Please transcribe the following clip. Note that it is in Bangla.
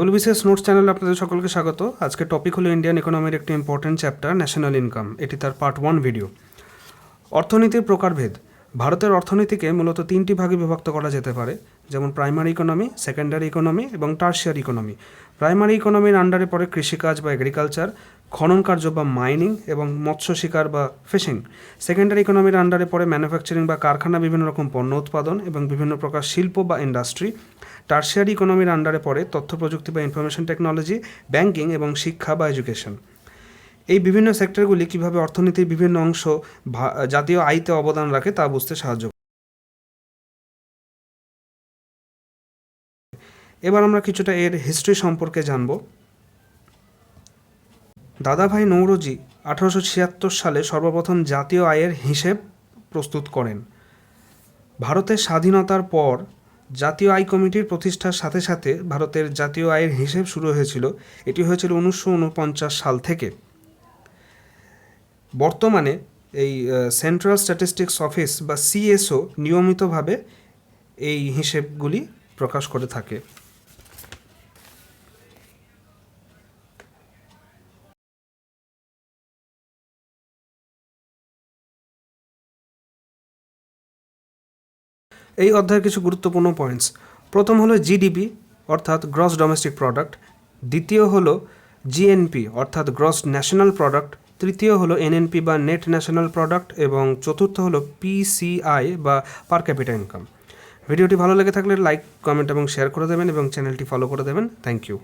WBCS নোটস চ্যানেলে আপনাদের সকলকে স্বাগত। আজকে টপিক হলো ইন্ডিয়ান ইকোনমির একটি ইম্পর্টেন্ট চ্যাপ্টার ন্যাশনাল ইনকাম। এটি তার পার্ট 1 ভিডিও। অর্থনীতির প্রকারভেদ। ভারতের অর্থনীতিকে মূলত তিনটি ভাগে বিভক্ত করা যেতে পারে, যেমন প্রাইমারি ইকোনমি, সেকেন্ডারি ইকোনমি এবং টার্শিয়ারি ইকোনমি। প্রাইমারি ইকোনমির আন্ডারে পড়ে কৃষিকাজ বা এগ্রিকালচার, খনন কার্য বা মাইনিং এবং মৎস্য শিকার বা ফিশিং। সেকেন্ডারি ইকোনমির আন্ডারে পড়ে ম্যানুফ্যাকচারিং বা কারখানা, বিভিন্ন রকম পণ্য উৎপাদন এবং বিভিন্ন প্রকার শিল্প বা ইন্ডাস্ট্রি। টার্শিয়ারি ইকোনমির আন্ডারে পড়ে তথ্য প্রযুক্তি বা ইনফরমেশন টেকনোলজি, ব্যাংকিং এবং শিক্ষা বা এডুকেশন। এই বিভিন্ন সেক্টরগুলি কীভাবে অর্থনীতির বিভিন্ন অংশ জাতীয় আয়তে অবদান রাখে তা বুঝতে সাহায্য করে। এবার আমরা কিছুটা এর হিস্ট্রি সম্পর্কে জানব। দাদাভাই নৌরোজি 1876 সালে সর্বপ্রথম জাতীয় আয়ের হিসেব প্রস্তুত করেন। ভারতের স্বাধীনতার পর জাতীয় আয় কমিটির প্রতিষ্ঠার সাথে সাথে ভারতের জাতীয় আয়ের হিসেব শুরু হয়েছিল। এটি হয়েছিল 1949 সাল থেকে। বর্তমানে এই সেন্ট্রাল স্ট্যাটিস্টিক্স অফিস বা CSO নিয়মিতভাবে এই হিসেবগুলি প্রকাশ করে থাকে। এই অধ্যায়ের কিছু গুরুত্বপূর্ণ পয়েন্টস। প্রথম হলো GDP অর্থাৎ গ্রস ডোমেস্টিক প্রোডাক্ট, দ্বিতীয় হলো GNP অর্থাৎ গ্রস ন্যাশনাল প্রোডাক্ট, তৃতীয় হলো NNP বা নেট ন্যাশনাল প্রোডাক্ট এবং চতুর্থ হলো PCI বা পার ক্যাপিটা ইনকাম। ভিডিওটি ভালো লেগে থাকলে লাইক, কমেন্ট এবং শেয়ার করে দেবেন এবং চ্যানেলটি ফলো করে দেবেন। Thank you.